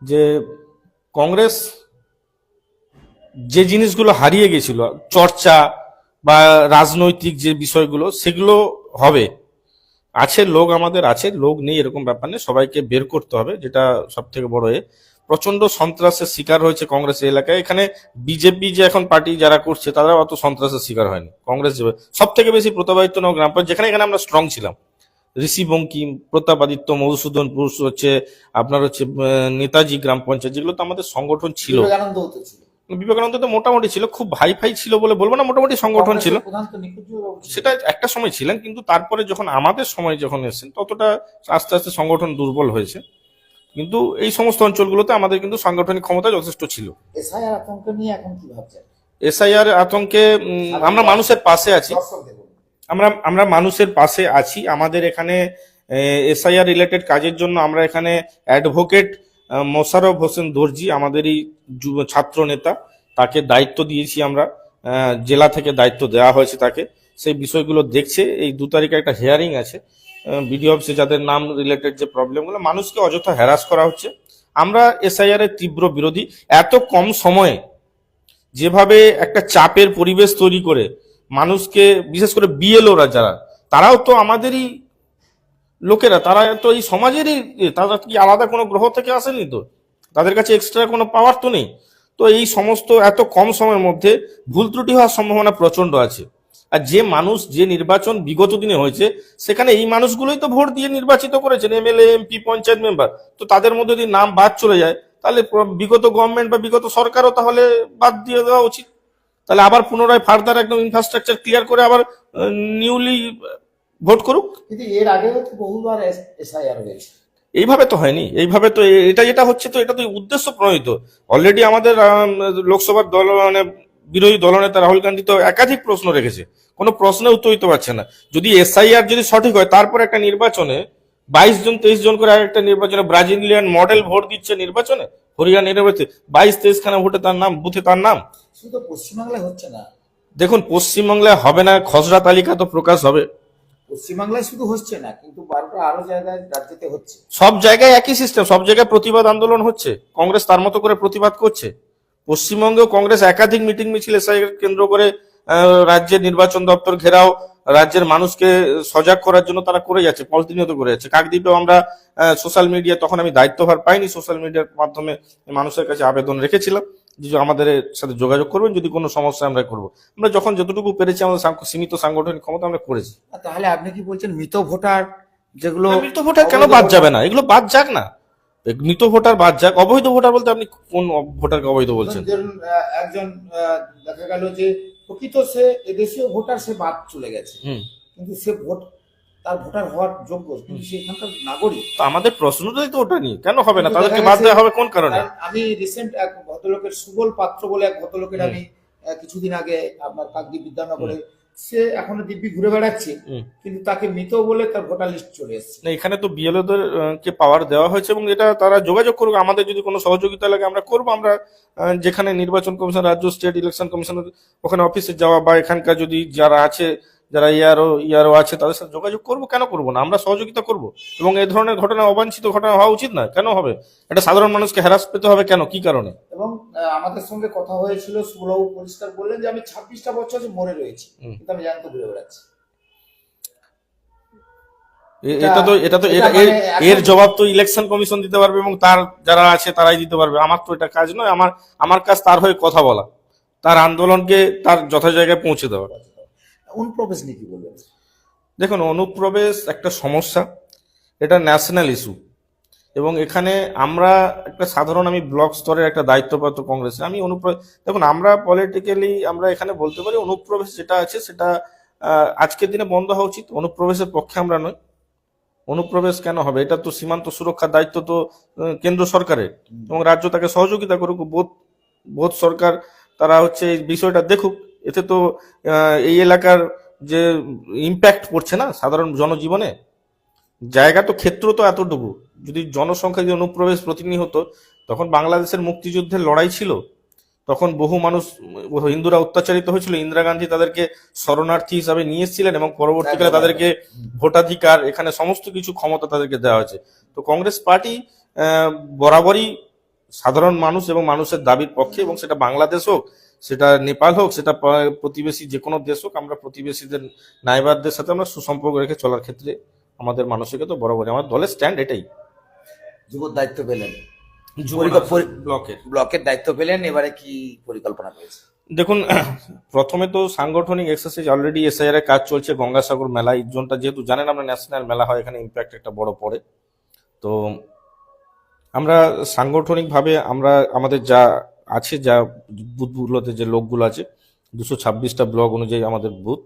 যে কংগ্রেস যে জিনিসগুলো হারিয়ে গেছিল, চর্চা বা রাজনৈতিক যে বিষয়গুলো, সেগুলো হবে। আছে লোক, আমাদের আছে লোক, নেই এরকম ব্যাপার নেই, সবাইকে বের করতে হবে, যেটা সব থেকে বড়। প্রচন্ড সন্ত্রাসের শিকার হয়েছে কংগ্রেস এলাকায়। এখানে বিজেপি যে এখন পার্টি যারা করছে, তারা অত সন্ত্রাসের শিকার হয়নি। কংগ্রেস সব থেকে বেশি প্রতাপাদিত্য নগর গ্রাম পঞ্চায়েত, যেখানে এখানে আমরা স্ট্রং ছিলাম, ঋষি বঙ্কিম, প্রতাপাদিত্য, মধুসূদনপুর, হচ্ছে আপনার হচ্ছে নেতাজি গ্রাম পঞ্চায়েত, যেগুলো তো আমাদের সংগঠন ছিল। বিবেকানন্দ তো ছিল। বিবেকানন্দ তো মোটামুটি ছিল, খুব ভাই ফাই ছিল বলে বলবো না, মোটামুটি সংগঠন ছিল। কংগ্রেসের প্রধান তো নিকুঞ্জবাবু ছিল। সেটা একটা সময় ছিলেন, কিন্তু তারপরে যখন আমাদের সময় যখন এসেছেন, ততটা আস্তে আস্তে সংগঠন দুর্বল হয়েছে। কিন্তু এই সমস্ত অঞ্চলগুলোতে আমাদের কিন্তু সাংগঠনিক ক্ষমতা যথেষ্ট ছিল। এসআইআর আতঙ্ক নিয়ে এখন কি ভাবছেন? এসআইআর আতঙ্কে আমরা মানুষের পাশে আছি, দর্শকদের বলুন। আমরা মানুষের পাশে আছি। আমাদের এখানে এসআইআর রিলেটেড কাজের জন্য আমরা এখানে অ্যাডভোকেট মোশাররফ হোসেন দর্জি, আমাদেরই ছাত্র নেতা, তাকে দায়িত্ব দিয়েছি আমরা। জেলা থেকে দায়িত্ব দেওয়া হয়েছে তাকে, সেই বিষয়গুলো দেখছে। এই 2 তারিখে একটা হিয়ারিং আছে বিডিও অফিসে, যাদের নাম রিলেটেড যে প্রবলেমগুলো, মানুষকে অযথা হ্যারাস করা হচ্ছে। আমরা এসআইআর এর তীব্র বিরোধী। এত কম সময়ে যেভাবে একটা চাপের পরিবেশ তৈরি করে মানুষকে, বিশেষ করে বিএলওরা যারা, তারাও তো আমাদেরই লোকেরা, তারা তো এই সমাজেরই তারা কি আলাদা কোনো গ্রহ থেকে আসেনি তো, তাদের কাছে এক্সট্রা কোনো পাওয়ার তো নেই। তো এই সমস্ত এত কম সময়ের মধ্যে ভুল ত্রুটি হওয়ার সম্ভাবনা প্রচন্ড আছে। আর যে মানুষ, যে নির্বাচন বিগত দিনে হয়েছে, সেখানে এই মানুষগুলোই তো ভোট দিয়ে নির্বাচিত করেছেন, এমএলএ, এমপি, পঞ্চায়েত মেম্বার। তো তাদের মধ্যে যদি নাম বাদ চলে যায়, তাহলে বিগত গভর্নমেন্ট বা বিগত সরকারও তাহলে বাদ দিয়ে দেওয়া উচিত। তাহলে আবার পুনরায় ফার্দার একদম ইনফ্রাস্ট্রাকচার ক্লিয়ার করে আবার নিউলি ভোট করুক। কিন্তু এর আগেও তো বহুবার এসআইআর হয়েছে। এইভাবে তো হয়নি, এইভাবে তো এটা যেটা হচ্ছে, তো এটা তো উদ্দেশ্য প্রণোদিত। অলরেডি আমাদের লোকসভার দল মানে বিরোধী দলনেতা রাহুল গান্ধী তো একাধিক প্রশ্ন রেখেছে, কোনো প্রশ্নে উত্তর দিতে পারছে না। যদি এসআইআর যদি সঠিক হয়, তারপর একটা নির্বাচনে 22 জন 23 জন করে একটা নির্বাচনে ব্রাজিলিয়ান মডেল ভোট দিচ্ছে নির্বাচনে, হরিয়ানা নির্বাচনে 22-23 খানা ভোটে তার নাম, বুথে তার নাম। শুধু পশ্চিমবাংলায় হচ্ছে না, দেখুন পশ্চিমবাংলায় হবে না, খসড়া তালিকা তো প্রকাশ হবে। পশ্চিমবাংলায় শুধু হচ্ছে না, কিন্তু বারবার আরো জায়গায় রাজ্যতে হচ্ছে। সব জায়গায় একই সিস্টেম, সব জায়গায় প্রতিবাদ আন্দোলন হচ্ছে, কংগ্রেস তার মতো করে প্রতিবাদ করছে। পশ্চিমবঙ্গেও কংগ্রেস একাধিক মিটিং মিছিল এসআই কেন্দ্র করে রাজ্যের নির্বাচন দপ্তর ঘেরাও, রাজ্যের মানুষকে সজাগ করার জন্য তারা করে যাচ্ছে, প্রতিনিয়ত করে যাচ্ছে। কাকদ্বীপেও আমরা সোশ্যাল মিডিয়া, তখন আমি দায়িত্বভার পাইনি, সোশ্যাল মিডিয়ার মাধ্যমে মানুষের কাছে আবেদন রেখেছিলাম যে আমাদের সাথে যোগাযোগ করবেন, যদি কোনো সমস্যা আমরা করবো। আমরা যখন যতটুকু পেরেছি আমাদের সীমিত সাংগঠনিক ক্ষমতা আমরা করেছি। তাহলে আপনি কি বলছেন মৃত ভোটার যেগুলো, মৃত ভোটার কেন বাদ যাবে না? এগুলো বাদ যাক না, মৃত ভোটার বাদ যাক। অবৈধ ভোটার বলতে আপনি কোন ভোটারকে অবৈধ বলছেন? ধরুন, একজন দেখা গেল যে প্রকৃত সে এদেশীয় ভোটার, সে বাদ চলে গেছে, হুম। কিন্তু সে ভোট, তার ভোটার হওয়ার যোগ্য, কিন্তু সেখানকার নাগরিক। তো আমাদের প্রশ্নটাই তো ওটা নিয়ে, কেন হবে না? তাদেরকে বাদ দেওয়া হবে কোন কারণে? আমি রিসেন্ট এক ভদ্রলোকের, সুবল পাত্র বলে এক ভদ্রলোকের, আমি কিছুদিন আগে আপনার কাকদ্বীপ বিদ্যানগরে, সে এখনো দিব্যি ঘুরে বেড়াচ্ছে, কিন্তু তাকে মৃত বলে তার ভোটার লিস্ট চলে এসেছে। না, এখানে তো বিএলওদের কে পাওয়ার দেওয়া হয়েছে, এবং এটা তারা যোগাযোগ করুক, আমাদের যদি কোনো সহযোগিতা লাগে আমরা করবো। আমরা যেখানে নির্বাচন কমিশন, রাজ্য স্টেট ইলেকশন কমিশনের ওখানে অফিসে যাওয়া, বা এখানকার যদি যারা আছে, যারা ইয়ারও আছে, তাদের সাথে যোগাযোগ করবো, কেন করবো না? আমরা সহযোগিতা করবো। এবং এই ধরনের ঘটনা, অবাঞ্ছিত ঘটনা হওয়া উচিত না, কেন হবে? এটা সাধারণ মানুষকে হ্যারাস পেতে হবে কেন, কি কারণে? এবং আমাদের সঙ্গে কথা হয়েছিল, সুবলবাবু পরিষ্কার বললেন যে আমি 26টা বছর মরে রয়েছি, কিন্তু আমি জানতে ঘুরে বেড়াচ্ছি। এর জবাব তো ইলেকশন কমিশন দিতে পারবে, এবং তার যারা আছে তারাই দিতে পারবে। আমার তো এটা কাজ নয়। আমার কাজ তার হয়ে কথা বলা, তার আন্দোলনকে তার যথা জায়গায় পৌঁছে দেওয়া। অনুপ্রবেশ নিয়ে কি বলবেন? দেখুন, অনুপ্রবেশ একটা সমস্যা, এটা ন্যাশনাল ইস্যু। এবং এখানে আমরা একটা সাধারণ, আমি ব্লক স্তরের একটা দায়িত্বপ্রাপ্ত কংগ্রেসে, আমি দেখুন, আমরা পলিটিক্যালি আমরা এখানে বলতে পারি অনুপ্রবেশ যেটা আছে সেটা আজকের দিনে বন্ধ হওয়া উচিত। অনুপ্রবেশের পক্ষে আমরা নই। অনুপ্রবেশ কেন হবে? এটা তো সীমান্ত সুরক্ষার দায়িত্ব তো কেন্দ্র সরকারের, এবং রাজ্য তাকে সহযোগিতা করুক। বোধ সরকার তারা হচ্ছে এই বিষয়টা দেখুক। এতে তো এই এলাকার যে ইম্প্যাক্ট পড়ছে না সাধারণ জনজীবনে, জায়গা তো ক্ষেত্র তো এতটুকু, যদি জনসংখ্যা যদি অনুপ্রবেশ প্রতিনিধি হতো, তখন বাংলাদেশের মুক্তিযুদ্ধের লড়াই ছিল, তখন বহু মানুষ, হিন্দুরা অত্যাচারিত হয়েছিল, ইন্দিরা গান্ধী তাদেরকে শরণার্থী হিসাবে নিয়ে এসেছিলেন, এবং পরবর্তীকালে তাদেরকে ভোটাধিকার, এখানে সমস্ত কিছু ক্ষমতা তাদেরকে দেওয়া হয়েছে। তো কংগ্রেস পার্টি বরাবরই সাধারণ মানুষ এবং মানুষের দাবির পক্ষে, এবং সেটা বাংলাদেশ হোক, সেটা নেপাল হোক, সেটা প্রতিবেশী যে কোনো দেশ হোক, আমরা প্রতিবেশীদের, নাইবারদের সাথে আমরা সুসম্পর্ক রেখে চলার ক্ষেত্রে আমাদের মানসিকতা বরাবরই, আমার দলের স্ট্যান্ড এটাই। যুবর দায়িত্ব পেলেন, ব্লকের দায়িত্ব পেলেন, এবারে কি পরিকল্পনা রয়েছে? দেখুন, প্রথমে তো সাংগঠনিক এক্সারসাইজ, অলরেডি এসআইআর এর কাজ চলছে। গঙ্গাসাগর মেলা, এই জোনটা যেহেতু জানেন আমরা ন্যাশনাল মেলা হয়, এখানে ইম্প্যাক্ট একটা বড় পড়ে। তো আমরা সাংগঠনিকভাবে আমরা আমাদের যা আছে, যা বুথগুলোতে যে লোকগুলো আছে, 226টা ব্লক অনুযায়ী আমাদের বুথ,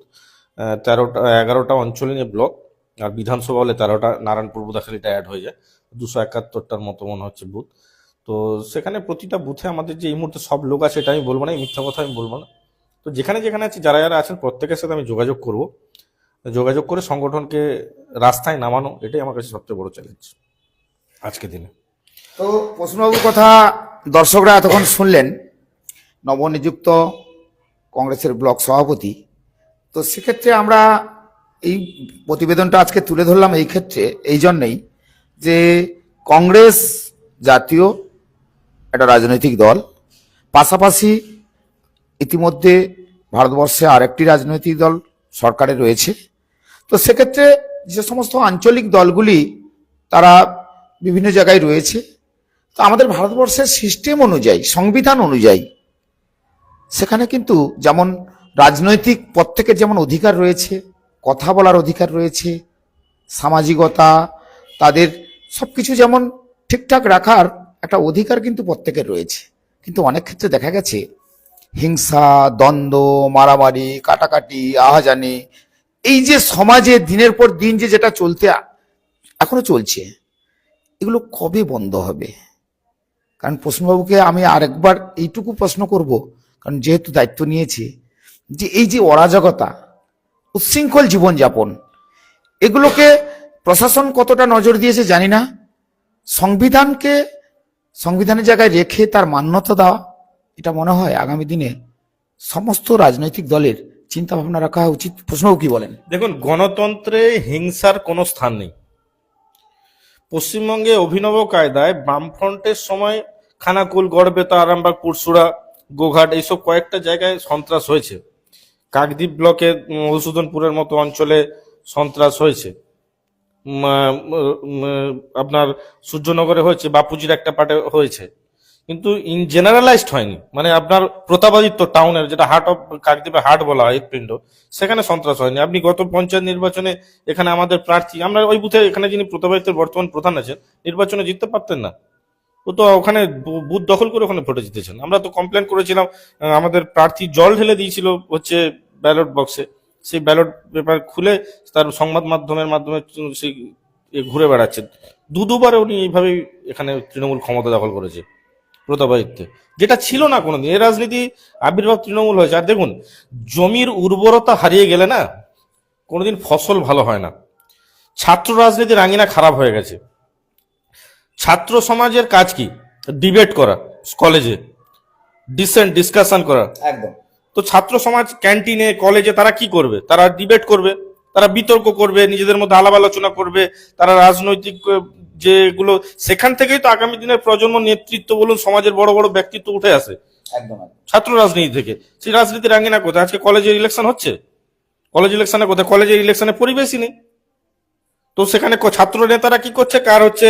11টা অঞ্চলে নিয়ে ব্লক, আর বিধানসভা হলে 13টা, নারায়ণপুর বুদাখালীটা অ্যাড হয়ে যায়, 271টার মতো মনে হচ্ছে বুথ। তো সেখানে প্রতিটা বুথে আমাদের যে এই মুহূর্তে সব লোক আছে, এটা আমি বলবো না, মিথ্যা কথা আমি বলবো না। তো যেখানে যেখানে আছে, যারা যারা আছেন, প্রত্যেকের সাথে আমি যোগাযোগ করব, যোগাযোগ করে সংগঠনকে রাস্তায় নামানো, এটাই আমার কাছে সবচেয়ে বড় চ্যালেঞ্জ আজকে দিনে। তো প্রশ্নবাবুর কথা দর্শকরা এতক্ষণ শুনলেন, নবনিযুক্ত কংগ্রেসের ব্লক সভাপতি। তো সেক্ষেত্রে আমরা এই প্রতিবেদনটা আজকে তুলে ধরলাম এই ক্ষেত্রে, এই জন্যেই যে কংগ্রেস জাতীয় একটা রাজনৈতিক দল, পাশাপাশি ইতিমধ্যে ভারতবর্ষে আরেকটি রাজনৈতিক দল সরকারে রয়েছে। তো সেক্ষেত্রে যে সমস্ত আঞ্চলিক দলগুলি তারা বিভিন্ন জায়গায় রয়েছে, তো আমাদের ভারতবর্ষের সিস্টেম অনুযায়ী, সংবিধান অনুযায়ী সেখানে কিন্তু যেমন রাজনৈতিক প্রত্যেকের যেমন অধিকার রয়েছে, কথা বলার অধিকার রয়েছে, সামাজিকতা, তাদের সবকিছু যেমন ঠিকঠাক রাখার একটা অধিকার কিন্তু প্রত্যেকের রয়েছে। কিন্তু অনেক ক্ষেত্রে দেখা গেছে হিংসা, দ্বন্দ্ব, মারামারি, কাটাকাটি, আহাজানি, এই যে সমাজে দিনের পর দিন যেটা চলতে এখনো চলছে, এগুলো কবে বন্ধ হবে? কারণ প্রশ্নবাবুকে আমি আরেকবার এইটুকু প্রশ্ন করব, কারণ যেহেতু দায়িত্ব নিয়েছি, যে এই যে অরাজকতা, উচ্ছৃঙ্খল জীবনযাপন, এগুলোকে প্রশাসন কতটা নজর দিয়েছে জানি না। সংবিধানের জায়গায় রেখে তার মান্যতা দেওয়া, এটা মনে হয় আগামী দিনে সমস্ত রাজনৈতিক দলের চিন্তা ভাবনা রাখা উচিত। প্রশ্নবাবু কি বলেন? দেখুন, গণতন্ত্রে হিংসার কোনো স্থান নেই। পশ্চিমবঙ্গে অভিনব কায়দায় বামফ্রন্টের সময় খানাকুল, গড়বেতা, আরামবাগ, পুরসুরা, গোঘাট এইসব কয়েকটা জায়গায় সন্ত্রাস হয়েছে। কাকদ্বীপ ব্লকের মধুসূদনপুরের মতো অঞ্চলে সন্ত্রাস হয়েছে। আপনার সূর্যনগরে হয়েছে, বাপুজির একটা পার্টে হয়েছে, কিন্তু ইন জেনারেলাইজড হয়নি। মানে আপনার প্রতাপাদিত্য টাউনের, যেটা হার্ট অফ কাকদ্বীপে হার্ট বলা হয়, হৃৎপিণ্ড, সেখানে সন্ত্রাস হয়নি। আপনি গত পঞ্চায়েত নির্বাচনে এখানে আমাদের প্রার্থী, আমরা ওই বুথে, এখানে যিনি প্রতাপাদিত্যের বর্তমান প্রধান আছেন, নির্বাচনে জিততে পারতেন না। ও তো ওখানে বুথ দখল করে ওখানে ভোটে জিতেছেন। আমরা তো কমপ্লেন করেছিলাম, আমাদের প্রার্থী জল ঢেলে দিয়েছিল হচ্ছে ব্যালট বক্সে। সেই ব্যালট পেপার খুলে তার সংবাদ মাধ্যমের মাধ্যমে সেই ঘুরে বেড়াচ্ছে। দুবার উনি এইভাবেই এখানে তৃণমূল ক্ষমতা দখল করেছে প্রতাপাদিত্যে, যেটা ছিল না কোনোদিন। এই রাজনীতি আবির্ভাব তৃণমূল হয়েছে। আর দেখুন, জমির উর্বরতা হারিয়ে গেলে না কোনোদিন ফসল ভালো হয় না। ছাত্র রাজনীতির আঙিনা খারাপ হয়ে গেছে। ছাত্র সমাজের কাজ কি? ডিবেট করা, কলেজে ডিসকাশন করা। একদম। তো ছাত্র সমাজ ক্যান্টিনে, কলেজে তারা কি করবে? তারা ডিবেট করবে, তারা বিতর্ক করবে, নিজেদের মধ্যে আলাপ আলোচনা করবে, তারা রাজনৈতিক যেগুলো, সেখান থেকেই তো আগামী দিনের প্রজন্ম, নেতৃত্ব বলুন, সমাজের বড় বড় ব্যক্তিত্ব উঠে আসে একদম। ছাত্র রাজনীতি থেকে। সেই রাজনীতির আঙ্গিনা কোথায়? আজকে কলেজের ইলেকশন হচ্ছে, কলেজ ইলেকশনে কোথায়? কলেজের ইলেকশনে পরিবেশই নেই। তো সেখানে ছাত্র নেতারা কি করছে? কার হচ্ছে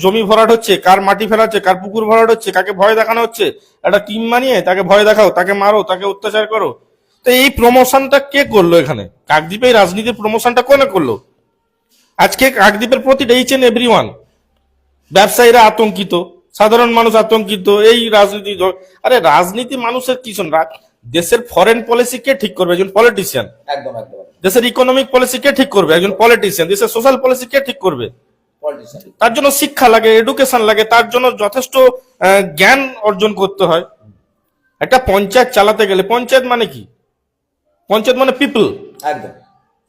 জমি ভরাট হচ্ছে, কার মাটি ফেলা হচ্ছে, কার পুকুর ভরাট হচ্ছে, কাকে ভয় দেখানো হচ্ছে। একটা টিম বানিয়ে তাকে ভয় দেখাও, তাকে মারো, তাকে অত্যাচার করো। তো এই প্রমোশনটা কে করলো এখানে? কাকদ্বীপে এই রাজনীতির প্রমোশনটা কোনে করলো? আজকে কাকদ্বীপের প্রতিটা এইচ এন্ড এভরিওয়ান, ব্যবসায়ীরা আতঙ্কিত, সাধারণ মানুষ আতঙ্কিত। এই রাজনীতি, আরে রাজনীতি মানুষের কি শোন, দেশের ফরেন পলিসি কে ঠিক করবে? একজন পলিটিশিয়ান। একদম একদম। দেশের ইকোনমিক পলিসি কে ঠিক করবে? একজন পলিটিশিয়ান। দেশের সোশ্যাল পলিসি কে ঠিক করবে? পলিটিশিয়ান। তার জন্য শিক্ষা লাগে, এডুকেশন লাগে, তার জন্য যথেষ্ট জ্ঞান অর্জন করতে হয়। একটা পঞ্চায়েত চালাতে গেলে, পঞ্চায়েত মানে কি? পঞ্চায়েত মানে পিপল। একদম।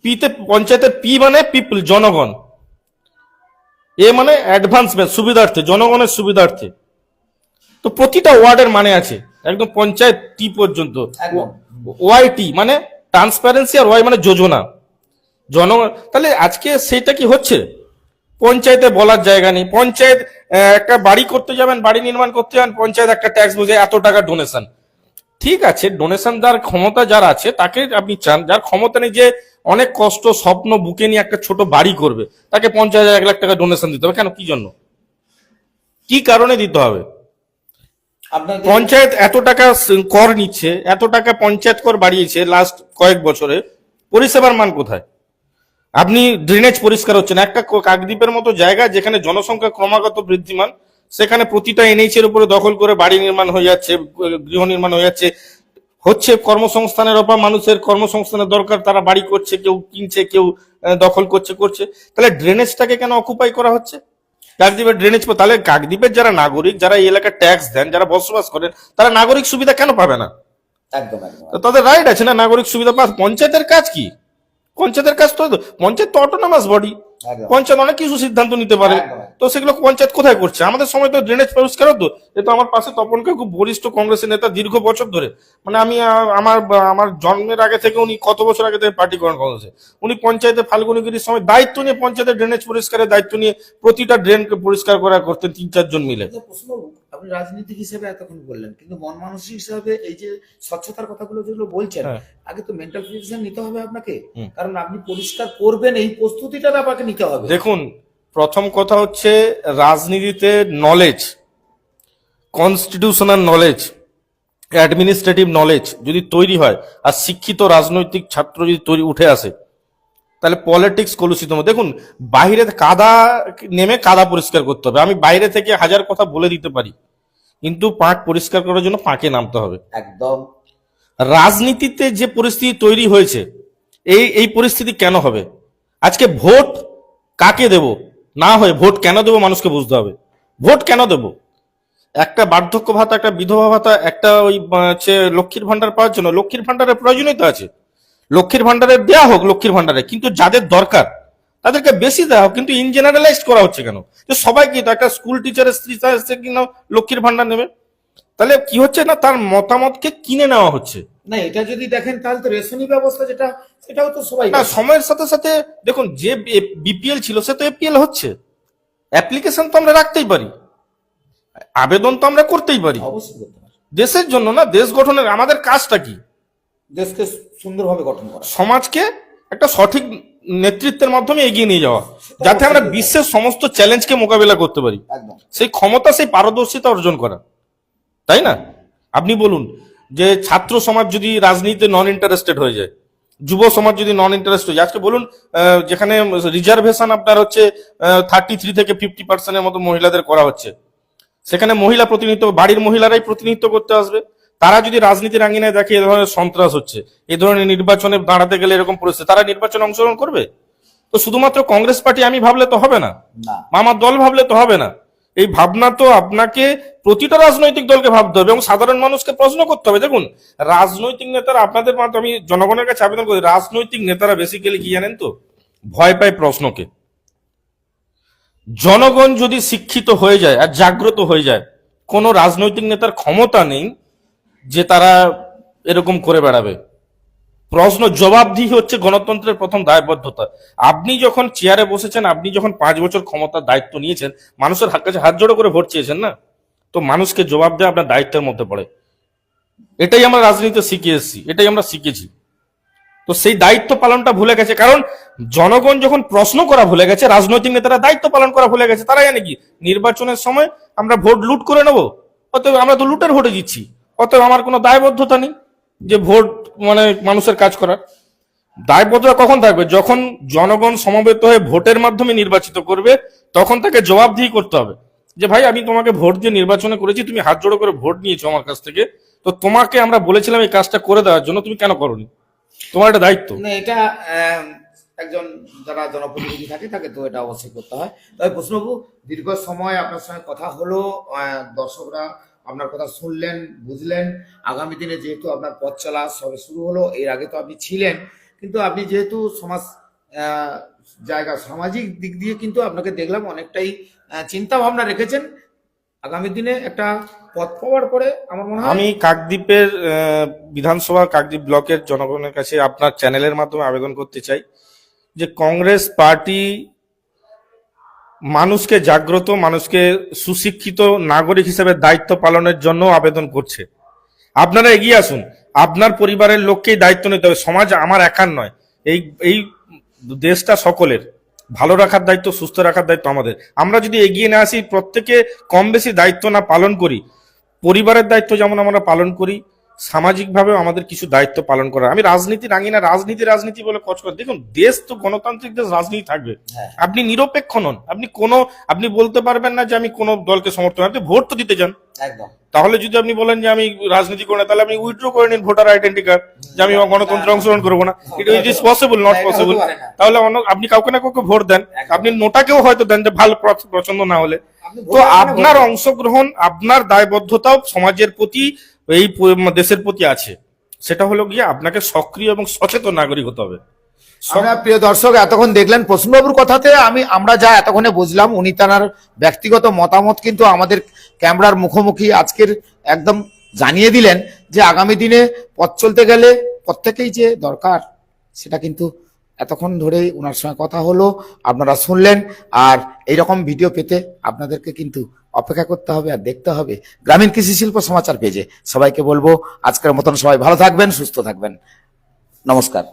পিতে, পঞ্চায়েতের পি মানে পিপল, জনগণ। এ মানে অ্যাডভান্সমেন্ট, সুবিধার্থে, জনগণের সুবিধার্থে। তো প্রতিটা ওয়ার্ডের মানে আছে, একদম পঞ্চায়েত টি পর্যন্ত। একদম। ওয়াই টি মানে ট্রান্সপারেন্সি, আর ওয়াই মানে যোজনা, জনগণ। তাহলে আজকে সেটা কি হচ্ছে? পঞ্চায়েতে বলার জায়গা নেই। পঞ্চায়েত একটা বাড়ি করতে যাবেন, বাড়ি নির্মাণ করতে যাবেন, পঞ্চায়েত একটা ট্যাক্স বোঝে, এত টাকা ডোনেশন। ঠিক আছে, ডোনেশন যার ক্ষমতা, যার আছে তাকে আপনি চান। যার ক্ষমতা নেই, যে অনেক কষ্ট স্বপ্ন বুকে নিয়ে একটা ছোট বাড়ি করবে, তাকে 50,000 1 লাখ টাকা ডোনেশন দিতে হবে কেন? কি জন্য? কি কারণে দিতে হবে? পঞ্চায়েত এত টাকা কর নিচ্ছে, এত টাকা পঞ্চায়েত কর বাড়িয়েছে লাস্ট কয়েক বছরে, পরিষেবার মান কোথায়? আপনি ড্রেনেজ পরিষ্কার হচ্ছে না। একটা কাকদ্বীপের মতো জায়গা যেখানে জনসংখ্যা ক্রমাগত বৃদ্ধিমান, সেখানে প্রতিটা এনএইচ এর উপরে দখল করে বাড়ি নির্মাণ হয়ে যাচ্ছে, গৃহ নির্মাণ হয়ে যাচ্ছে। হচ্ছে কর্মসংস্থানের অভাব, মানুষের কর্মসংস্থানের দরকার, তারা বাড়ি করছে, কেউ কিনছে, কেউ দখল করছে। তাহলে ড্রেনেজটাকে কেন অকুপাই করা হচ্ছে? কাকদ্বীপের ড্রেনেজ, তাহলে কাকদ্বীপের যারা নাগরিক, যারা এই এলাকার ট্যাক্স দেন, যারা বসবাস করেন, তারা নাগরিক সুবিধা কেন পাবে না? একদম একদম। তাদের রাইট আছে না নাগরিক সুবিধা পাওয়া। পঞ্চায়েতের কাজ কি? পঞ্চায়েতের কাজ তো, পঞ্চায়েত তো অটোনমাস বডি। একদম। পঞ্চায়েত অনেক কিছু সিদ্ধান্ত নিতে পারে, একদম। তো সেগুলো পঞ্চায়েত কোথায় করছে? আমাদের সময় তো ড্রেনেজ পরিষ্কার হতো। এ তো আমার পাশে তপনকে, খুব বরিষ্ঠ কংগ্রেসের নেতা, দীর্ঘ বছর ধরে, মানে আমি আমার জন্মের আগে থেকে, উনি কত বছর আগে থেকে পার্টি করেন কংগ্রেসে, উনি পঞ্চায়েতে ফাল্গুনিগিরির সময় দায়িত্ব নিয়ে, পঞ্চায়েতের ড্রেনেজ পরিষ্কারের দায়িত্ব নিয়ে প্রতিটা ড্রেনকে পরিষ্কার করা করতেন 3-4 জন মিলে। আচ্ছা, প্রশ্নবাবু, আপনি রাজনীতিক হিসেবে এতক্ষণ বললেন, কিন্তু মন মানসিক হিসাবে এই যে স্বচ্ছতার কথাগুলো যেগুলো বলছেন, হ্যাঁ। আগে তো মেন্টাল প্রিপারেশন নিতে হবে আপনাকে, হুম। কারণ আপনি পরিষ্কার করবেন এই প্রস্তুতিটা আপনাকে নিতে হবে। দেখুন, প্রথম কথা হচ্ছে রাজনীতিতে knowledge, constitutional knowledge, administrative knowledge যদি তৈরি হয়, আর শিক্ষিত রাজনৈতিক ছাত্র যদি তৈরি উঠে আসে, তাহলে পলিটিক্স কলুষিত হবে। দেখুন, বাইরে কাদা নেমে কাদা পরিষ্কার করতে হবে। আমি বাইরে থেকে হাজার কথা বলে দিতে পারি, কিন্তু পাঁক পরিষ্কার করার জন্য পাঁকে নামতে হবে। একদম। রাজনীতিতে যে পরিস্থিতি তৈরি হয়েছে, এই পরিস্থিতি কেন হবে? আজকে ভোট কাকে দেব, না হয় ভোট কেন দেব মানুষকে বুঝতে হবে। ভোট কেন দেব? একটা বার্ধক্য ভাতা, একটা বিধবা ভাতা, একটা ওই হচ্ছে লক্ষ্মীর ভান্ডার পাওয়ার জন্য। লক্ষ্মীর ভান্ডারের প্রয়োজনীয়তা আছে, লক্ষ্মীর ভান্ডারে দেওয়া হোক, লক্ষ্মীর ভান্ডারে, কিন্তু যাদের দরকার তাদেরকে বেশি দেওয়া হোক। কিন্তু ইন জেনারেলাইজ করা হচ্ছে কেন যে সবাইকে? তো একটা স্কুল টিচারের স্ত্রী এসে কিনা লক্ষ্মীর ভান্ডার নেবে, তাহলে কি হচ্ছে না, তার মতামতকে কিনে নেওয়া হচ্ছে। না, এটা যদি দেখেন তাহলে তো রেশনি ব্যবস্থা যেটা, সেটাও তো সবাই না, করে। সময়ের সাথে সাথে দেখুন, যে বিপিএল ছিল সে তো এপিএল হচ্ছে। অ্যাপ্লিকেশন তো আমরা রাখতেই পারি, আবেদন তো আমরা করতেই পারি, অবশ্যই করতে হবে। দেশের জন্য না, দেশ গঠনের। আমাদের কাজটা কি? দেশকে সুন্দরভাবে গঠন করা। সমাজকে একটা সঠিক নেতৃত্বের মাধ্যমে এগিয়ে নিয়ে যাওয়া, যাতে আমরা বিশ্বের সমস্ত চ্যালেঞ্জকে মোকাবিলা করতে পারি। একদম। সেই ক্ষমতা, সেই পারদর্শিতা অর্জন করা, তাই না? আপনি বলুন, যে ছাত্র সমাজ যদি রাজনীতিতে নন ইন্টারেস্টেড হয়ে যায়, যুব সমাজ যদি নন ইন্টারেস্ট হয়ে যায়, আজকে বলুন, যেখানে রিজার্ভেশন আপনার হচ্ছে 33 থেকে 50% মতো মহিলাদের করা হচ্ছে, সেখানে মহিলা প্রতিনিধিত্ব, বাড়ির মহিলারাই প্রতিনিধিত্ব করতে আসবে। তারা যদি রাজনীতির আঙিনায় দেখে এ ধরনের সন্ত্রাস হচ্ছে, এই ধরনের নির্বাচনে দাঁড়াতে গেলে এরকম পরিস্থিতি, তারা নির্বাচনে অংশগ্রহণ করবে? তো শুধুমাত্র কংগ্রেস পার্টি আমি ভাবলে তো হবে না, না। বা আমার দল ভাবলে তো হবে না। এই ভাবনা তো আপনাকে প্রতিটা রাজনৈতিক দলকে ভাবতে হবে এবং সাধারণ মানুষকে প্রশ্ন করতে হবে। দেখুন, রাজনৈতিক নেতারা, আপনাদের মাধ্যমে আমি জনগণের কাছে আবেদন করি, রাজনৈতিক নেতারা বেসিক্যালি কি জানেন তো? ভয় পায় প্রশ্নকে। জনগণ যদি শিক্ষিত হয়ে যায় আর জাগ্রত হয়ে যায়, কোনো রাজনৈতিক নেতার ক্ষমতা নেই যে তারা এরকম করে বেড়াবে। প্রশ্ন জবাবদিহি হচ্ছে গণতন্ত্রের প্রথম দায়বদ্ধতা। আপনি যখন চেয়ারে বসেছেন, আপনি যখন 5 বছর ক্ষমতার দায়িত্ব নিয়েছেন, মানুষের কাছে হাত জোড়ো করে ভোট চেয়েছেন না, তো মানুষকে জবাব দেওয়া আপনার দায়িত্বের মধ্যে পড়ে। এটাই আমরা রাজনীতিতে শিখে এসেছি, এটাই আমরা শিখেছি। তো সেই দায়িত্ব পালনটা ভুলে গেছে, কারণ জনগণ যখন প্রশ্ন করা ভুলে গেছে, রাজনৈতিক নেতারা দায়িত্ব পালন করা ভুলে গেছে। তারা জানে কি, নির্বাচনের সময় আমরা ভোট লুট করে নেবো, অতএব আমরা তো লুটের ভোটে জিতছি, অতএব আমার কোনো দায়বদ্ধতা নেই যে ভোট মানে মানুষের কাজ করার। দায়বদ্ধতা কখন থাকবে? যখন জনগণ সমবেত হয়ে ভোটের মাধ্যমে নির্বাচিত করবে, তখন তাকে জবাবদিহি করতে হবে যে ভাই, আমি তোমাকে ভোট দিয়ে নির্বাচনে করেছি, তুমি হাত জোড়ো করে ভোট নিয়েছো আমার কাছ থেকে, তো তোমাকে আমরা বলেছিলাম এই কাজটা করে দেওয়ার জন্য, তুমি কেন করোনি? তোমার একটা দায়িত্ব। না, এটা একজন যারা জনপ্রতিনিধি থাকে তাকে তো এটা অবশ্যই করতে হয়। তবে প্রশ্নবাবু, দীর্ঘ সময় আপনার সঙ্গে কথা হলো, দর্শকরা আপনার কথা শুনলেন, বুঝলেন। আগামী দিনে যেহেতু আপনার পথ চলা সবে শুরু হলো, এর আগে তো আপনি ছিলেন, কিন্তু আপনি যেহেতু সমাজ জায়গা, সামাজিক দিক দিয়ে কিন্তু আপনাকে দেখলাম অনেকটাই চিন্তা ভাবনা রেখেছেন। আগামী দিনে একটা পথ পাওয়ার পরে আমার মনে হয় আমি কাকদ্বীপের বিধানসভা, কাকদ্বীপ ব্লকের জনগণের কাছে আপনার চ্যানেলের মাধ্যমে আবেদন করতে চাই যে কংগ্রেস পার্টি মানুষকে জাগ্রত, মানুষকে সুশিক্ষিত নাগরিক হিসেবে দায়িত্ব পালনের জন্য আবেদন করছে। আপনারা এগিয়ে আসুন, আপনার পরিবারের লোককেই দায়িত্ব নিতে হবে। সমাজ আমার একার নয়, এই এই দেশটা সকলের। ভালো রাখার দায়িত্ব, সুস্থ রাখার দায়িত্ব আমাদের। আমরা যদি এগিয়ে না আসি, প্রত্যেকে কম বেশি দায়িত্ব না পালন করি, পরিবারের দায়িত্ব যেমন আমরা পালন করি, সামাজিকভাবেও আমাদের কিছু দায়িত্ব পালন করা। আমি রাজনীতি রাঙি না, রাজনীতি বলে কচ করে। দেখুন, দেশ তো গণতান্ত্রিক দেশ, রাজনীতি থাকবে। হ্যাঁ। আপনি নিরপেক্ষ নন, আপনি বলতে পারবেন না যে আমি কোনো দলকে সমর্থন, আপনি ভোট তো দিতে যান। একদম। তাহলে যদি আপনি বলেন যে আমি রাজনীতি করি না, তাহলে আপনি উইথড্র করে নিন ভোটার আইডেন্টি কার্ড, যে আমি গণতন্ত্রে অংশগ্রহণ করবো না। It is possible, not possible. তাহলে আপনি কাউকে না কাউকে ভোট দেন, আপনি নোটাকেও হয়তো দেন যে ভালো পছন্দ না হলে। তো আপনার অংশগ্রহণ, আপনার দায়বদ্ধতাও সমাজের প্রতি, এই দেশের প্রতি আছে। সেটা হলো গিয়ে আপনাকে সক্রিয় এবং সচেতন নাগরিক হতে হবে। আমরা প্রিয় দর্শক এতক্ষণ দেখলেন প্রসূনবাবুর কথাতে আমরা যা এতক্ষণে বুঝলাম, উনি তার ব্যক্তিগত মতামত কিন্তু আমাদের ক্যামেরার মুখোমুখি আজকের একদম জানিয়ে দিলেন যে আগামী দিনে পথ চলতে গেলে প্রত্যেকেই যে দরকার সেটা কিন্তু এতক্ষণ ধরেই ওনার সঙ্গে কথা হলো, আপনারা শুনলেন। আর এইরকম ভিডিও পেতে আপনাদেরকে কিন্তু অপেক্ষা করতে হবে আর দেখতে হবে গ্রামীণ কৃষি শিল্প সমাচার পেজে। সবাইকে বলবো আজকের মতন সবাই ভালো থাকবেন, সুস্থ থাকবেন। নমস্কার।